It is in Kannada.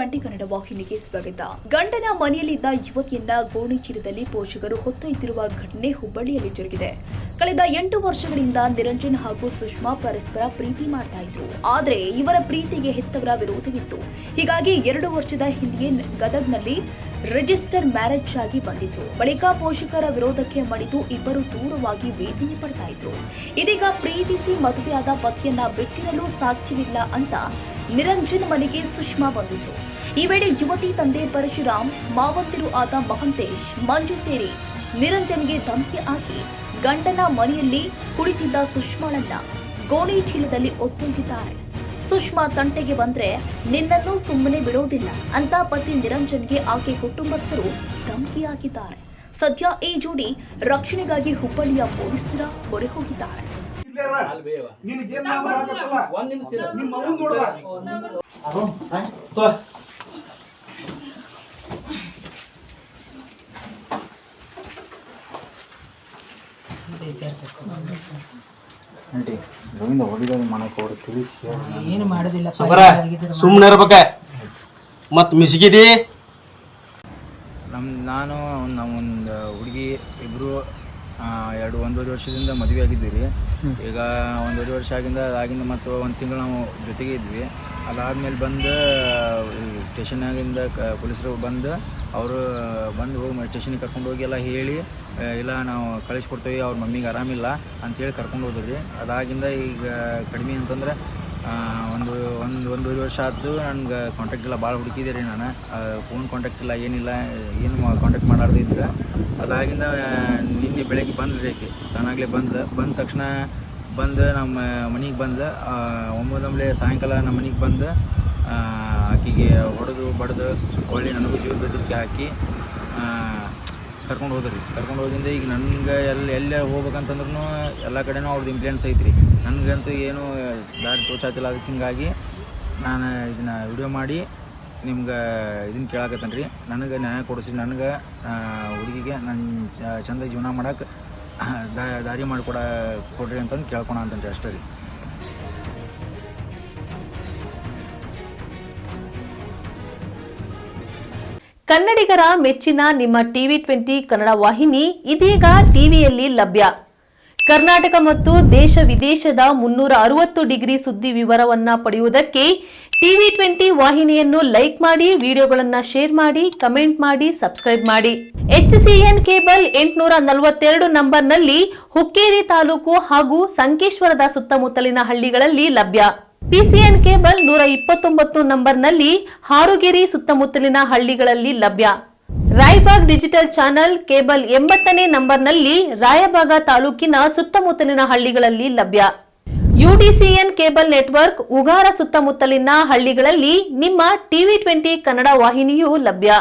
ಟಿವಿ20 ಕನ್ನಡ ವಾಹಿನಿಗೆ ಸ್ವಾಗತ. ಗಂಡನ ಮನೆಯಲ್ಲಿದ್ದ ಯುವತಿಯನ್ನ ಗೋಣಿಚೀಲದಲ್ಲಿ ಪೋಷಕರು ಹೊತ್ತೊಯ್ದಿರುವ ಘಟನೆ ಹುಬ್ಬಳ್ಳಿಯಲ್ಲಿ ಜರುಗಿದೆ. ಕಳೆದ 8 ವರ್ಷಗಳಿಂದ ನಿರಂಜನ್ ಹಾಗೂ ಸುಷ್ಮಾ ಪರಸ್ಪರ ಪ್ರೀತಿ ಮಾಡ್ತಾ ಇದ್ರು. ಆದ್ರೆ ಇವರ ಪ್ರೀತಿಗೆ ಹೆತ್ತವರ ವಿರೋಧವಿತ್ತು. ಹೀಗಾಗಿ 2 ವರ್ಷದ ಹಿಂದೆಯೇ ಗದಗ್ನಲ್ಲಿ ರಿಜಿಸ್ಟರ್ ಮ್ಯಾರೇಜ್ ಆಗಿ ಬಂದಿದ್ರು. ಬಳಿಕ ಪೋಷಕರ ವಿರೋಧಕ್ಕೆ ಮಣಿದು ಇಬ್ಬರು ದೂರವಾಗಿ ವೇದನೆ ಪಡ್ತಾ ಇದ್ರು. ಇದೀಗ ಪ್ರೀತಿಸಿ ಮದುವೆಯಾದ ಪತಿಯನ್ನ ಬಿಟ್ಟಿರಲು ಸಾಧ್ಯವಿಲ್ಲ ಅಂತ ನಿರಂಜನ್ ಮನೆಗೆ ಸುಷ್ಮಾ ಬಂದಿದ್ರು. ಈ ವೇಳೆ ಯುವತಿ ತಂದೆ ಪರಶುರಾಮ್, ಮಾವಂದಿರು ಆದ ಮಹಂತೇಶ್, ಮಂಜು ಸೇರಿ ನಿರಂಜನ್ಗೆ ಧಮಕಿ ಹಾಕಿ ಗಂಡನ ಮನೆಯಲ್ಲಿ ಕುಳಿತಿದ್ದ ಸುಷ್ಮಾಳನ್ನ ಗೋಣಿ ಚೀಲದಲ್ಲಿ ಒತ್ತೊಯ್ದಿದ್ದಾರೆ. ಸುಷ್ಮಾ ತಂಟೆಗೆ ಬಂದ್ರೆ ನಿನ್ನನ್ನು ಸುಮ್ಮನೆ ಬಿಡೋದಿಲ್ಲ ಅಂತ ಪತಿ ನಿರಂಜನ್ಗೆ ಆಕೆ ಕುಟುಂಬಸ್ಥರು ಧಮಕಿ ಹಾಕಿದ್ದಾರೆ. ಸದ್ಯ ಈ ಜೋಡಿ ರಕ್ಷಣೆಗಾಗಿ ಹುಬ್ಬಳ್ಳಿಯ ಪೊಲೀಸರ ಮೊರೆ ಹೋಗಿದ್ದಾರೆ. ಏನು ಮಾಡೋದಿಲ್ಲ, ಸುಮ್ಮನೆ ಇರ್ಬೇಕ. ಮತ್ ಮಿಸ್ಗಿದಿ ನಾನು ಒಂದು ಹುಡುಗಿ ಇಬ್ಬರು 1.5 ವರ್ಷದಿಂದ ಮದುವೆ ಆಗಿದ್ವಿ ರೀ. ಈಗ 1.5 ವರ್ಷ ಆಗಿಂದ ಮತ್ತು 1 ತಿಂಗಳು ನಾವು ಜೊತೆಗೆ ಇದ್ವಿ. ಅದಾದ್ಮೇಲೆ ಬಂದು ಸ್ಟೇಷನ್ನಾಗಿಂದ ಪೊಲೀಸರು ಬಂದು ಅವರು ಹೋಗಿ ಸ್ಟೇಷನಿಗೆ ಕರ್ಕೊಂಡು ಹೋಗಿ ಎಲ್ಲ ಹೇಳಿ, ಇಲ್ಲ ನಾವು ಕಳಿಸ್ಕೊಡ್ತೀವಿ, ಅವ್ರ ಮಮ್ಮಿಗೆ ಆರಾಮಿಲ್ಲ ಅಂತೇಳಿ ಕರ್ಕೊಂಡು ಹೋದ್ರಿ. ಅದಾಗಿಂದ ಈಗ ಕಡಿಮೆ ಅಂತಂದ್ರೆ ಒಂದೂವರೆ ವರ್ಷ ಆಯ್ತು. ನನಗೆ ಕಾಂಟ್ಯಾಕ್ಟ್ ಎಲ್ಲ ಭಾಳ ಹುಡುಕಿದೆ ರೀ. ನಾನು ಫೋನ್ ಕಾಂಟ್ಯಾಕ್ಟ್ ಇಲ್ಲ, ಏನಿಲ್ಲ, ಏನು ಕಾಂಟ್ಯಾಕ್ಟ್ ಮಾಡಾರ್ದು ಇದ್ರೆ. ಅದಾಗಿಂದ ನಿನ್ನೆ ಬೆಳಗ್ಗೆ ಬಂದ್ರಿ ಆಕೆ ತಾನಾಗಲೇ ಬಂದ ತಕ್ಷಣ ನಮ್ಮ ಮನೆಗೆ ಬಂದು ಒಮ್ಮೆ ಸಾಯಂಕಾಲ ನಮ್ಮ ಮನೆಗೆ ಬಂದು ಆಕೆಗೆ ಹೊಡೆದು ಬಡ್ದು ಒಳ್ಳೆ ನನಗೂ ಜೀವ ಬೆದರಿಕೆ ಹಾಕಿ ಕರ್ಕೊಂಡು ಹೋದಿಂದ ಈಗ ನನಗೆ ಎಲ್ಲೇ ಹೋಗ್ಬೇಕಂತಂದ್ರೂ ಎಲ್ಲ ಕಡೆನೂ ಅವ್ರದ್ದು ಇನ್ಫ್ಲುಯೆನ್ಸ್ ಐತ್ರಿ. ನನಗಂತೂ ಏನು ದಾರಿ ತೋಚಾತಿಲ್ಲ. ಅದಕ್ಕೆ ಹಿಂಗಾಗಿ ನಾನು ಇದನ್ನು ವಿಡಿಯೋ ಮಾಡಿ ನಿಮ್ಗೆ ಇದನ್ನು ಕೇಳಾಕತ್ತೇನೆ ರೀ. ನನಗೆ ನ್ಯಾಯ ಕೊಡಿಸಿ, ನನಗೆ ಹುಡುಗಿಗೆ ನನ್ನ ಚಂದ ಜೀವನ ಮಾಡೋಕೆ ದಾರಿ ಕೊಡ್ರಿ ಅಂತಂದು ಕೇಳ್ಕೊಳ ಅಂತಂದ್ರೆ ಅಷ್ಟೇ ರೀ. ಕನ್ನಡಿಗರ ಮೆಚ್ಚಿನ ನಿಮ್ಮ ಟಿವಿ20 ಕನ್ನಡ ವಾಹಿನಿ ಇದೀಗ ಟಿವಿಯಲ್ಲಿ ಲಭ್ಯ. ಕರ್ನಾಟಕ ಮತ್ತು ದೇಶ ವಿದೇಶದ 360 ಡಿಗ್ರಿ ಸುದ್ದಿ ವಿವರವನ್ನ ಪಡೆಯುವುದಕ್ಕೆ ಟಿವಿ20 ವಾಹಿನಿಯನ್ನು ಲೈಕ್ ಮಾಡಿ, ವಿಡಿಯೋಗಳನ್ನು ಶೇರ್ ಮಾಡಿ, ಕಮೆಂಟ್ ಮಾಡಿ, ಸಬ್ಸ್ಕ್ರೈಬ್ ಮಾಡಿ. HCN ಕೇಬಲ್ 842 ನಂಬರ್ನಲ್ಲಿ ಹುಕ್ಕೇರಿ ತಾಲೂಕು ಹಾಗೂ ಸಂಕೇಶ್ವರದ ಸುತ್ತಮುತ್ತಲಿನ ಹಳ್ಳಿಗಳಲ್ಲಿ ಲಭ್ಯ. PCN ಕೇಬಲ್ 129 ನಂಬರ್ನಲ್ಲಿ ಹಾರುಗೆರೆ ಸುತ್ತಮುತ್ತಲಿನ ಹಳ್ಳಿಗಳಲ್ಲಿ ಲಭ್ಯ. ರಾಯಬಾಗ್ ಡಿಜಿಟಲ್ ಚಾನೆಲ್ ಕೇಬಲ್ 80ನೇ ನಂಬರ್ನಲ್ಲಿ ರಾಯಬಾಗ ತಾಲೂಕಿನ ಸುತ್ತಮುತ್ತಲಿನ ಹಳ್ಳಿಗಳಲ್ಲಿ ಲಭ್ಯ. UDCN ಕೇಬಲ್ ನೆಟ್ವರ್ಕ್ ಉಗಾರ ಸುತ್ತಮುತ್ತಲಿನ ಹಳ್ಳಿಗಳಲ್ಲಿ ನಿಮ್ಮ ಟಿವಿ20 ಕನ್ನಡ ವಾಹಿನಿಯೂ ಲಭ್ಯ.